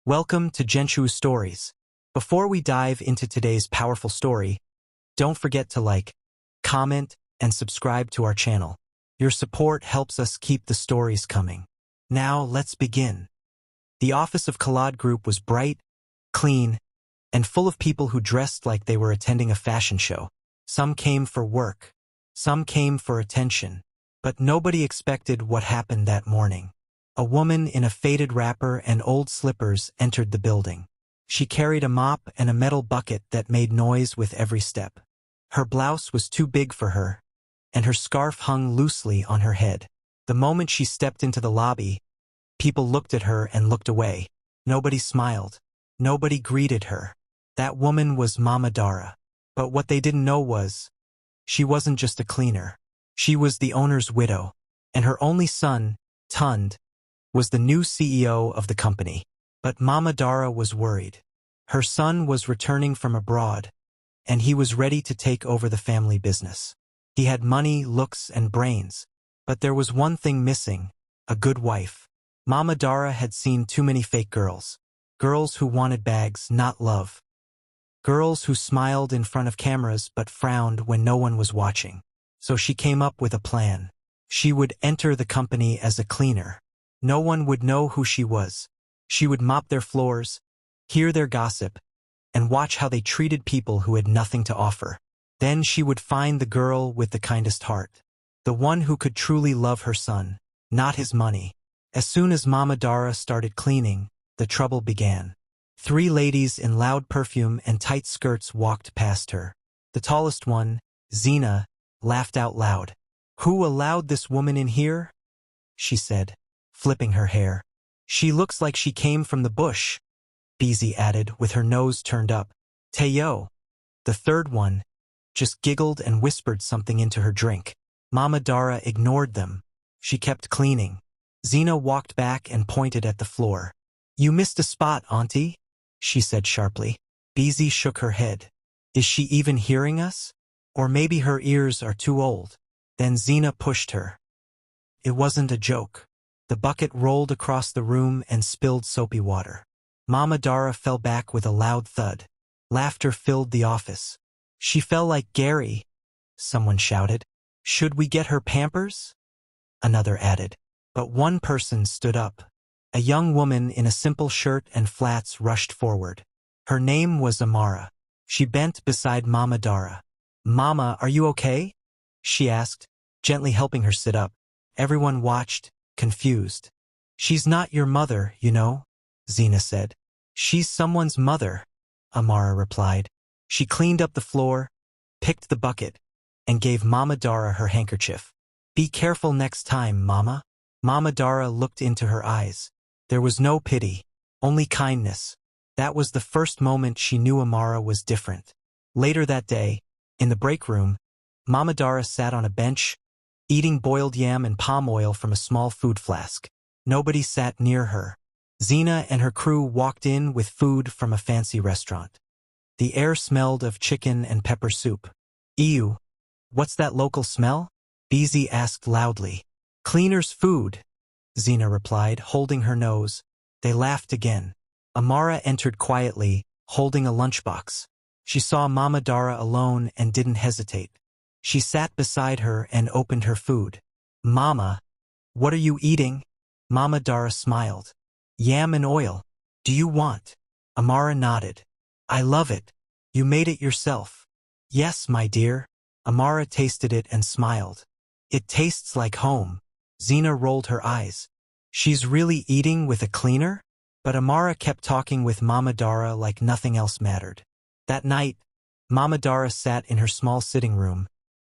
Welcome to Genshu Stories. Before we dive into today's powerful story, don't forget to like, comment, and subscribe to our channel. Your support helps us keep the stories coming. Now, let's begin. The office of Khalad Group was bright, clean, and full of people who dressed like they were attending a fashion show. Some came for work, some came for attention, but nobody expected what happened that morning. A woman in a faded wrapper and old slippers entered the building. She carried a mop and a metal bucket that made noise with every step. Her blouse was too big for her, and her scarf hung loosely on her head. The moment she stepped into the lobby, people looked at her and looked away. Nobody smiled. Nobody greeted her. That woman was Mama Dara. But what they didn't know was, she wasn't just a cleaner. She was the owner's widow, and her only son, Tund, was the new CEO of the company. But Mama Dara was worried. Her son was returning from abroad, and he was ready to take over the family business. He had money, looks, and brains, but there was one thing missing: a good wife. Mama Dara had seen too many fake girls. Girls who wanted bags, not love. Girls who smiled in front of cameras but frowned when no one was watching. So she came up with a plan. She would enter the company as a cleaner. No one would know who she was. She would mop their floors, hear their gossip, and watch how they treated people who had nothing to offer. Then she would find the girl with the kindest heart, the one who could truly love her son, not his money. As soon as Mama Dara started cleaning, the trouble began. 3 ladies in loud perfume and tight skirts walked past her. The tallest one, Zena, laughed out loud. "Who allowed this woman in here?" she said, flipping her hair. "She looks like she came from the bush," Beezy added with her nose turned up. Teo, the third one, just giggled and whispered something into her drink. Mama Dara ignored them. She kept cleaning. Zena walked back and pointed at the floor. "You missed a spot, Auntie," she said sharply. Beezy shook her head. "Is she even hearing us? Or maybe her ears are too old." Then Zena pushed her. It wasn't a joke. The bucket rolled across the room and spilled soapy water. Mama Dara fell back with a loud thud. Laughter filled the office. "She fell like Gary," someone shouted. "Should we get her Pampers?" another added. But one person stood up. A young woman in a simple shirt and flats rushed forward. Her name was Amara. She bent beside Mama Dara. "Mama, are you okay?" she asked, gently helping her sit up. Everyone watched, confused. "She's not your mother, you know," Zena said. "She's someone's mother," Amara replied. She cleaned up the floor, picked the bucket, and gave Mama Dara her handkerchief. "Be careful next time, Mama." Mama Dara looked into her eyes. There was no pity, only kindness. That was the first moment she knew Amara was different. Later that day, in the break room, Mama Dara sat on a bench, eating boiled yam and palm oil from a small food flask. Nobody sat near her. Zena and her crew walked in with food from a fancy restaurant. The air smelled of chicken and pepper soup. "Ew, what's that local smell?" Beezy asked loudly. "Cleaner's food," Zena replied, holding her nose. They laughed again. Amara entered quietly, holding a lunchbox. She saw Mama Dara alone and didn't hesitate. She sat beside her and opened her food. "Mama, what are you eating?" Mama Dara smiled. "Yam and oil. Do you want?" Amara nodded. "I love it. You made it yourself." "Yes, my dear." Amara tasted it and smiled. "It tastes like home." Zena rolled her eyes. She's really eating with a cleaner? But Amara kept talking with Mama Dara like nothing else mattered. That night, Mama Dara sat in her small sitting room,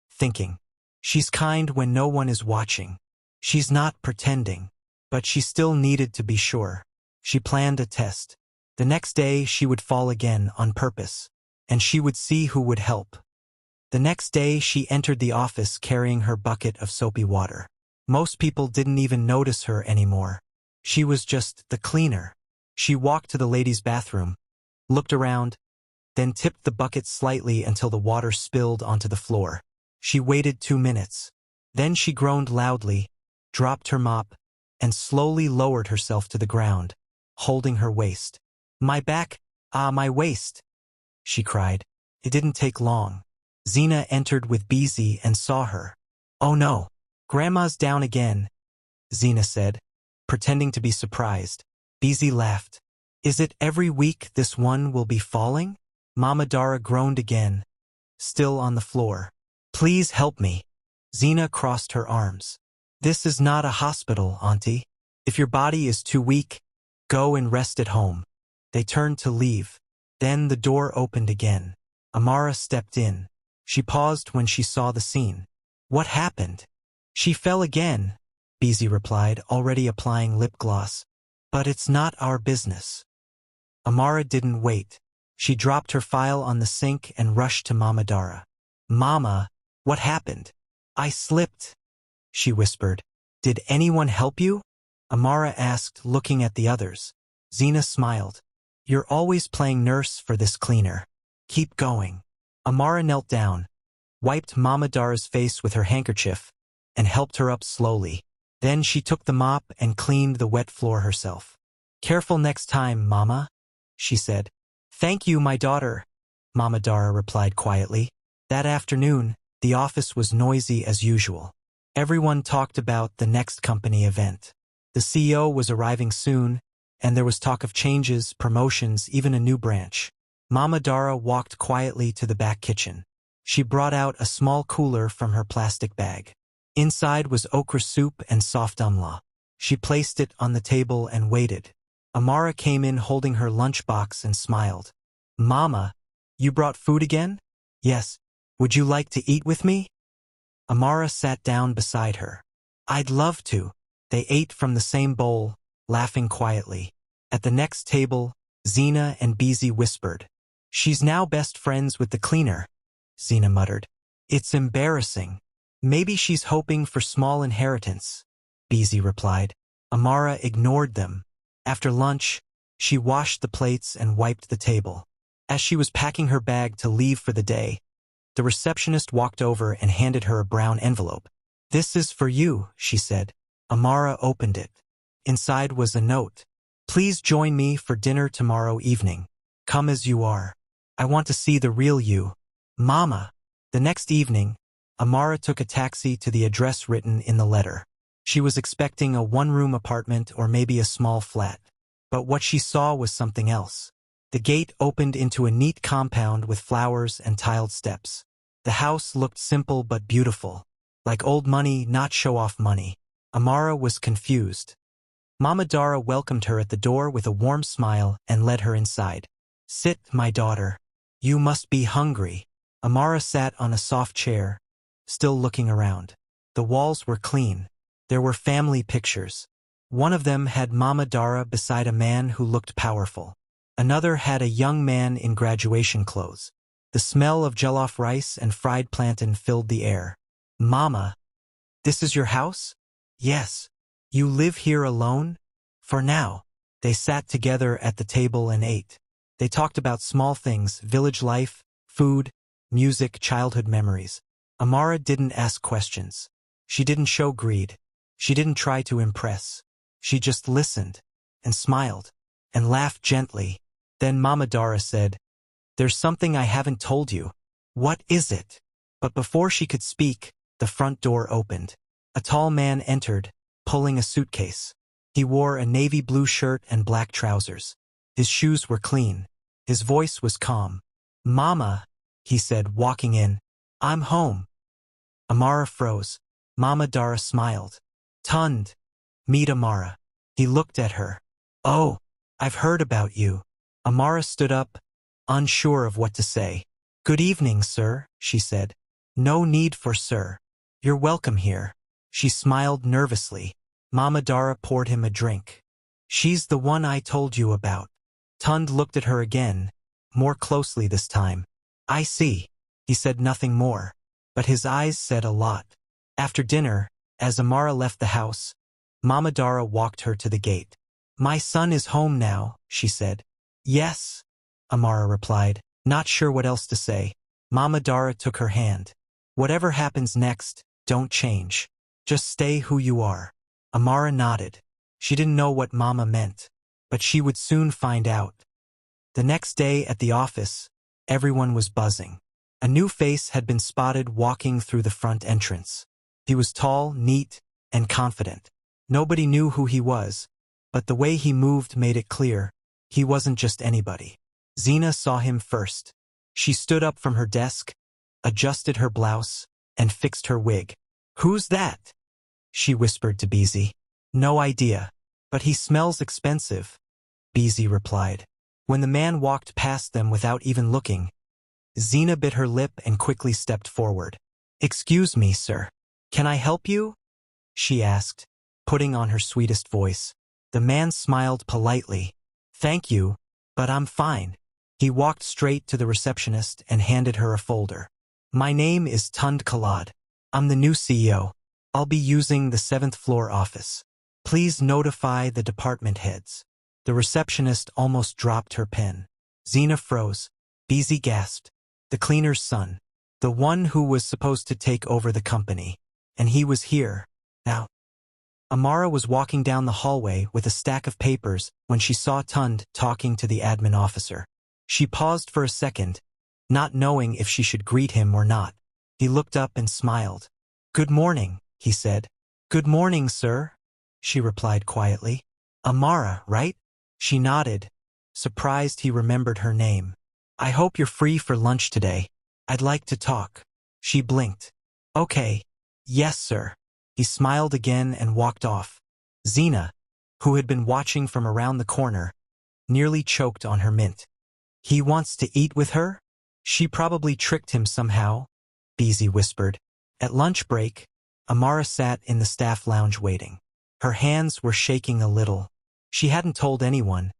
thinking. She's kind when no one is watching. She's not pretending. But she still needed to be sure. She planned a test. The next day she would fall again on purpose, and she would see who would help. The next day she entered the office carrying her bucket of soapy water. Most people didn't even notice her anymore. She was just the cleaner. She walked to the ladies' bathroom, looked around, then tipped the bucket slightly until the water spilled onto the floor. She waited 2 minutes. Then she groaned loudly, dropped her mop, and slowly lowered herself to the ground. holding her waist. My back, my waist, she cried. It didn't take long. Zena entered with Beezy and saw her. Oh no, Grandma's down again, Zena said, pretending to be surprised. Beezy laughed. Is it every week this one will be falling? Mama Dara groaned again, still on the floor. Please help me. Zena crossed her arms. This is not a hospital, Auntie. If your body is too weak, go and rest at home. They turned to leave. Then the door opened again. Amara stepped in. She paused when she saw the scene. What happened? She fell again, Beezy replied, already applying lip gloss. But it's not our business. Amara didn't wait. She dropped her file on the sink and rushed to Mama Dara. Mama, what happened? I slipped, she whispered. Did anyone help you? Amara asked, looking at the others. Zena smiled. You're always playing nurse for this cleaner. Keep going. Amara knelt down, wiped Mama Dara's face with her handkerchief, and helped her up slowly. Then she took the mop and cleaned the wet floor herself. Careful next time, Mama, she said. Thank you, my daughter, Mama Dara replied quietly. That afternoon, the office was noisy as usual. Everyone talked about the next company event. The CEO was arriving soon, and there was talk of changes, promotions, even a new branch. Mama Dara walked quietly to the back kitchen. She brought out a small cooler from her plastic bag. Inside was okra soup and soft umla. She placed it on the table and waited. Amara came in holding her lunchbox and smiled. Mama, you brought food again? Yes. Would you like to eat with me? Amara sat down beside her. I'd love to. They ate from the same bowl, laughing quietly. At the next table, Zena and Beezy whispered. She's now best friends with the cleaner, Zena muttered. It's embarrassing. Maybe she's hoping for small inheritance, Beezy replied. Amara ignored them. After lunch, she washed the plates and wiped the table. As she was packing her bag to leave for the day, the receptionist walked over and handed her a brown envelope. This is for you, she said. Amara opened it. Inside was a note. Please join me for dinner tomorrow evening. Come as you are. I want to see the real you. Mama. The next evening, Amara took a taxi to the address written in the letter. She was expecting a one-room apartment or maybe a small flat. But what she saw was something else. The gate opened into a neat compound with flowers and tiled steps. The house looked simple but beautiful. Like old money, not show-off money. Amara was confused. Mama Dara welcomed her at the door with a warm smile and led her inside. Sit, my daughter. You must be hungry. Amara sat on a soft chair, still looking around. The walls were clean. There were family pictures. One of them had Mama Dara beside a man who looked powerful. Another had a young man in graduation clothes. The smell of jollof rice and fried plantain filled the air. Mama, this is your house? Yes. You live here alone? For now. They sat together at the table and ate. They talked about small things, village life, food, music, childhood memories. Amara didn't ask questions. She didn't show greed. She didn't try to impress. She just listened, and smiled, and laughed gently. Then Mama Dara said, There's something I haven't told you. What is it? But before she could speak, the front door opened. A tall man entered, pulling a suitcase. He wore a navy blue shirt and black trousers. His shoes were clean. His voice was calm. Mama, he said, walking in. I'm home. Amara froze. Mama Dara smiled. Tund. Meet Amara. He looked at her. Oh, I've heard about you. Amara stood up, unsure of what to say. Good evening, sir, she said. No need for sir. You're welcome here. She smiled nervously. Mama Dara poured him a drink. She's the one I told you about. Tund looked at her again, more closely this time. I see. He said nothing more, but his eyes said a lot. After dinner, as Amara left the house, Mama Dara walked her to the gate. My son is home now, she said. Yes, Amara replied, not sure what else to say. Mama Dara took her hand. Whatever happens next, don't change. Just stay who you are. Amara nodded. She didn't know what Mama meant, but she would soon find out. The next day at the office, everyone was buzzing. A new face had been spotted walking through the front entrance. He was tall, neat, and confident. Nobody knew who he was, but the way he moved made it clear he wasn't just anybody. Zena saw him first. She stood up from her desk, adjusted her blouse, and fixed her wig. "Who's that?" she whispered to Beezy. "No idea, but he smells expensive," Beezy replied. When the man walked past them without even looking, Zena bit her lip and quickly stepped forward. "Excuse me, sir. Can I help you?" she asked, putting on her sweetest voice. The man smiled politely. "Thank you, but I'm fine." He walked straight to the receptionist and handed her a folder. "My name is Tund Kalad. I'm the new CEO. I'll be using the 7th floor office. Please notify the department heads." The receptionist almost dropped her pen. Zena froze. Beezy gasped. The cleaner's son. The one who was supposed to take over the company. And he was here. Now. Amara was walking down the hallway with a stack of papers when she saw Tund talking to the admin officer. She paused for a second, not knowing if she should greet him or not. He looked up and smiled. "Good morning," he said. "Good morning, sir," she replied quietly. "Amara, right?" She nodded, surprised he remembered her name. "I hope you're free for lunch today. I'd like to talk." She blinked. "Okay. Yes, sir." He smiled again and walked off. Zena, who had been watching from around the corner, nearly choked on her mint. "He wants to eat with her? She probably tricked him somehow," Beezy whispered. At lunch break, Amara sat in the staff lounge waiting. Her hands were shaking a little. She hadn't told anyone,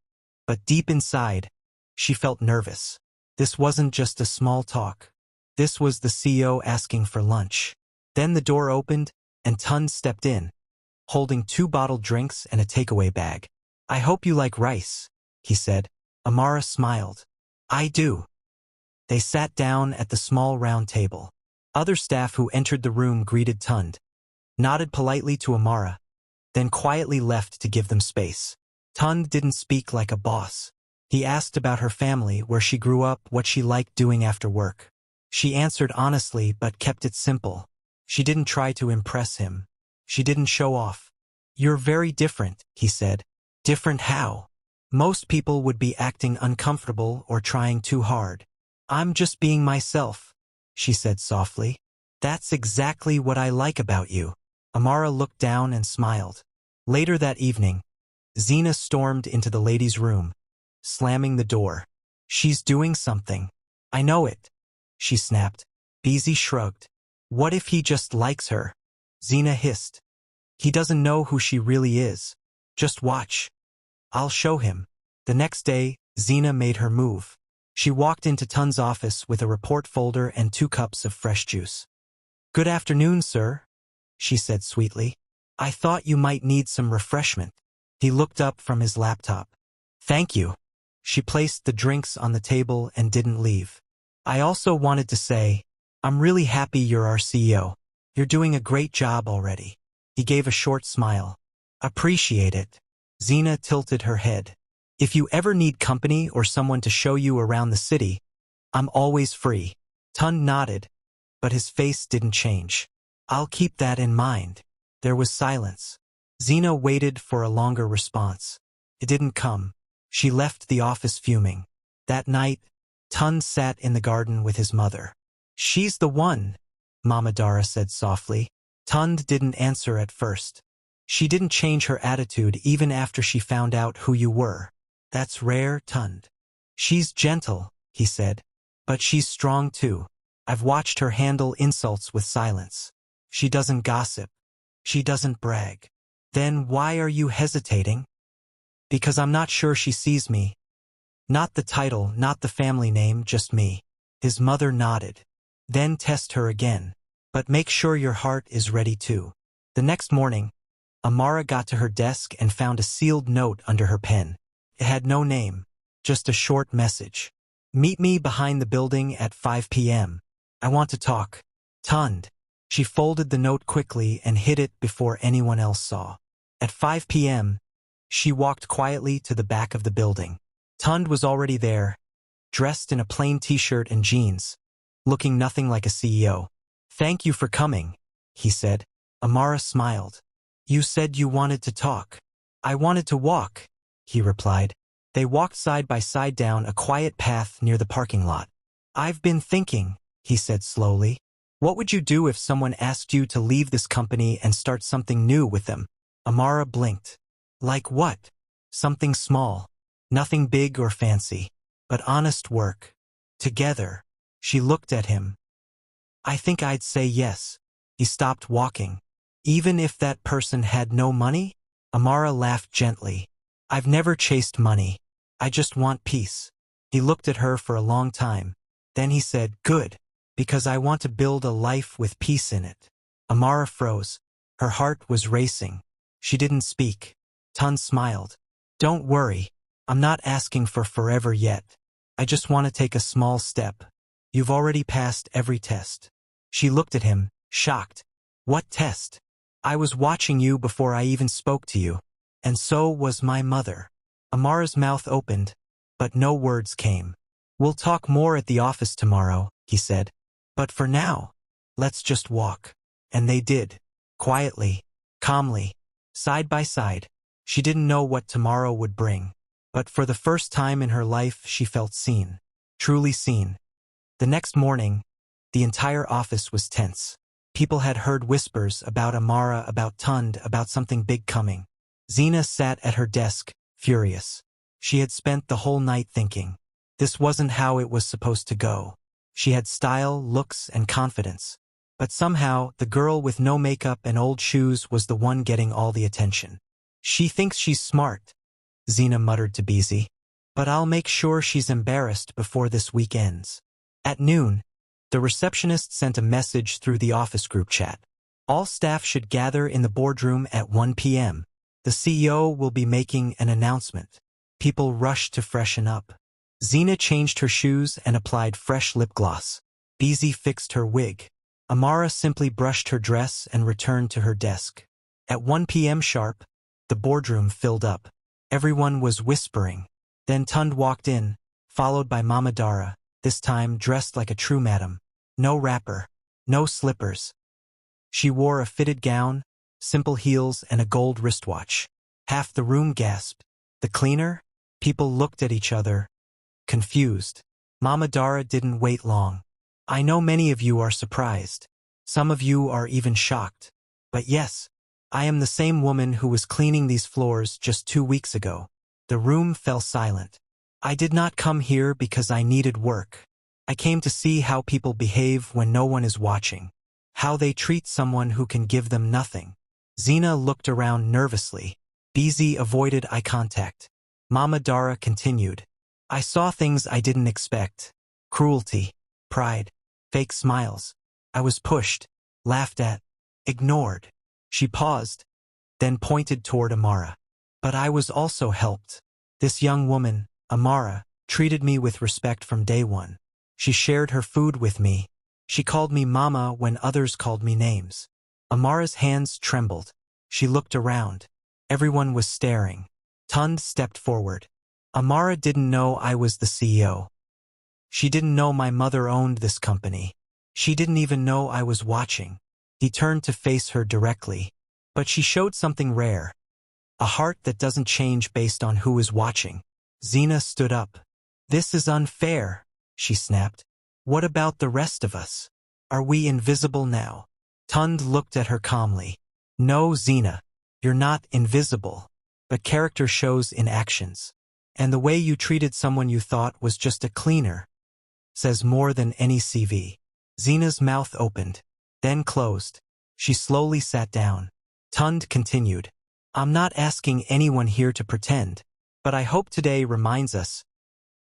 but deep inside, she felt nervous. This wasn't just a small talk. This was the CEO asking for lunch. Then the door opened, and Tund stepped in, holding 2 bottled drinks and a takeaway bag. "I hope you like rice," he said. Amara smiled. "I do." They sat down at the small round table. Other staff who entered the room greeted Tund, nodded politely to Amara, then quietly left to give them space. Tund didn't speak like a boss. He asked about her family, where she grew up, what she liked doing after work. She answered honestly but kept it simple. She didn't try to impress him. She didn't show off. "You're very different," he said. "Different how?" "Most people would be acting uncomfortable or trying too hard." "I'm just being myself," she said softly. "That's exactly what I like about you." Amara looked down and smiled. Later that evening, Zena stormed into the ladies' room, slamming the door. "She's doing something. I know it," she snapped. Beezy shrugged. "What if he just likes her?" Zena hissed. "He doesn't know who she really is. Just watch. I'll show him." The next day, Zena made her move. She walked into Tund's office with a report folder and 2 cups of fresh juice. "Good afternoon, sir," she said sweetly. "I thought you might need some refreshment." He looked up from his laptop. "Thank you." She placed the drinks on the table and didn't leave. "I also wanted to say, I'm really happy you're our CEO. You're doing a great job already." He gave a short smile. "Appreciate it." Zena tilted her head. "If you ever need company or someone to show you around the city, I'm always free." Tund nodded, but his face didn't change. "I'll keep that in mind." There was silence. Zena waited for a longer response. It didn't come. She left the office fuming. That night, Tund sat in the garden with his mother. "She's the one," Mama Dara said softly. Tund didn't answer at first. "She didn't change her attitude even after she found out who you were." "That's rare, Tund." "She's gentle," he said, "but she's strong too. I've watched her handle insults with silence. She doesn't gossip. She doesn't brag." "Then why are you hesitating?" "Because I'm not sure she sees me. Not the title, not the family name, just me." His mother nodded. "Then test her again. But make sure your heart is ready too." The next morning, Amara got to her desk and found a sealed note under her pen. It had no name, just a short message. "Meet me behind the building at 5 p.m. I want to talk. Tund." She folded the note quickly and hid it before anyone else saw. At 5 p.m., She walked quietly to the back of the building. Tund was already there, dressed in a plain t-shirt and jeans, looking nothing like a CEO. "Thank you for coming," he said. Amara smiled. "You said you wanted to talk." "I wanted to walk," he replied. They walked side by side down a quiet path near the parking lot. "I've been thinking," he said slowly. "What would you do if someone asked you to leave this company and start something new with them?" Amara blinked. "Like what?" "Something small. Nothing big or fancy. But honest work. Together." She looked at him. "I think I'd say yes." He stopped walking. "Even if that person had no money?" Amara laughed gently. "I've never chased money. I just want peace." He looked at her for a long time. Then he said, "Good. Because I want to build a life with peace in it." Amara froze. Her heart was racing. She didn't speak. Tun smiled. "Don't worry. I'm not asking for forever yet. I just want to take a small step. You've already passed every test." She looked at him, shocked. "What test?" "I was watching you before I even spoke to you. And so was my mother." Amara's mouth opened, but no words came. "We'll talk more at the office tomorrow," he said. "But for now, let's just walk." And they did. Quietly, calmly, side by side. She didn't know what tomorrow would bring. But for the first time in her life she felt seen. Truly seen. The next morning, the entire office was tense. People had heard whispers about Amara, about Tund, about something big coming. Zena sat at her desk, furious. She had spent the whole night thinking. This wasn't how it was supposed to go. She had style, looks, and confidence. But somehow, the girl with no makeup and old shoes was the one getting all the attention. "She thinks she's smart," Zena muttered to Beezy. "But I'll make sure she's embarrassed before this week ends." At noon, the receptionist sent a message through the office group chat. All staff should gather in the boardroom at 1 p.m. The CEO will be making an announcement. People rushed to freshen up. Zena changed her shoes and applied fresh lip gloss. Beezy fixed her wig. Amara simply brushed her dress and returned to her desk. At 1 p.m. sharp, the boardroom filled up. Everyone was whispering. Then Tund walked in, followed by Mama Dara, this time dressed like a true madam. No wrapper, no slippers. She wore a fitted gown, simple heels, and a gold wristwatch. Half the room gasped. The cleaner? People looked at each other, confused. Mama Dara didn't wait long. "I know many of you are surprised. Some of you are even shocked. But yes, I am the same woman who was cleaning these floors just 2 weeks ago." The room fell silent. "I did not come here because I needed work. I came to see how people behave when no one is watching. How they treat someone who can give them nothing." Zena looked around nervously. Beezy avoided eye contact. Mama Dara continued. "I saw things I didn't expect. Cruelty, pride, fake smiles. I was pushed, laughed at, ignored." She paused, then pointed toward Amara. "But I was also helped. This young woman, Amara, treated me with respect from day one. She shared her food with me. She called me Mama when others called me names." Amara's hands trembled. She looked around. Everyone was staring. Tund stepped forward. "Amara didn't know I was the CEO. She didn't know my mother owned this company. She didn't even know I was watching." He turned to face her directly. "But she showed something rare. A heart that doesn't change based on who is watching." Zena stood up. "This is unfair," she snapped. "What about the rest of us? Are we invisible now?" Tund looked at her calmly. "No, Zena, you're not invisible. But character shows in actions. And the way you treated someone you thought was just a cleaner says more than any CV." Zena's mouth opened, then closed. She slowly sat down. Tund continued. "I'm not asking anyone here to pretend, but I hope today reminds us,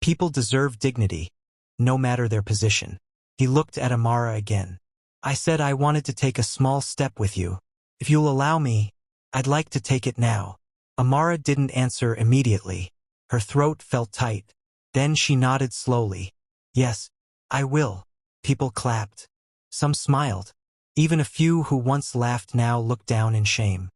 people deserve dignity, no matter their position." He looked at Amara again. "I said I wanted to take a small step with you. If you'll allow me, I'd like to take it now." Amara didn't answer immediately. Her throat felt tight. Then she nodded slowly. "Yes, I will." People clapped. Some smiled. Even a few who once laughed now looked down in shame.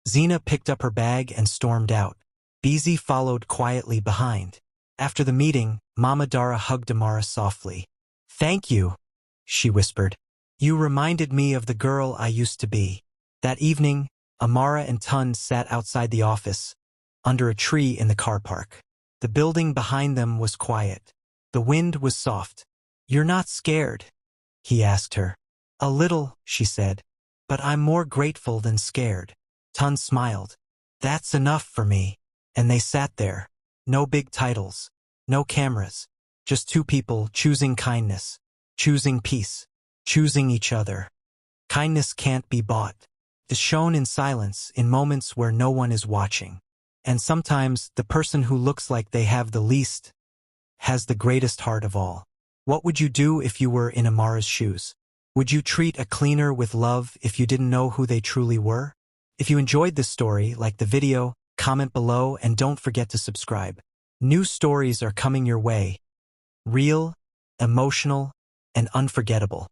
Zena picked up her bag and stormed out. Beezy followed quietly behind. After the meeting, Mama Dara hugged Amara softly. "Thank you," she whispered. "You reminded me of the girl I used to be." That evening, Amara and Tun sat outside the office, under a tree in the car park. The building behind them was quiet. The wind was soft. "You're not scared?" he asked her. "A little," she said, "but I'm more grateful than scared." Tun smiled. "That's enough for me." And they sat there. No big titles, no cameras, just two people choosing kindness, choosing peace, choosing each other. Kindness can't be bought. It's shown in silence, in moments where no one is watching. And sometimes the person who looks like they have the least has the greatest heart of all. What would you do if you were in Amara's shoes? Would you treat a cleaner with love if you didn't know who they truly were? If you enjoyed this story, like the video, comment below, and don't forget to subscribe. New stories are coming your way. Real, emotional, and unforgettable.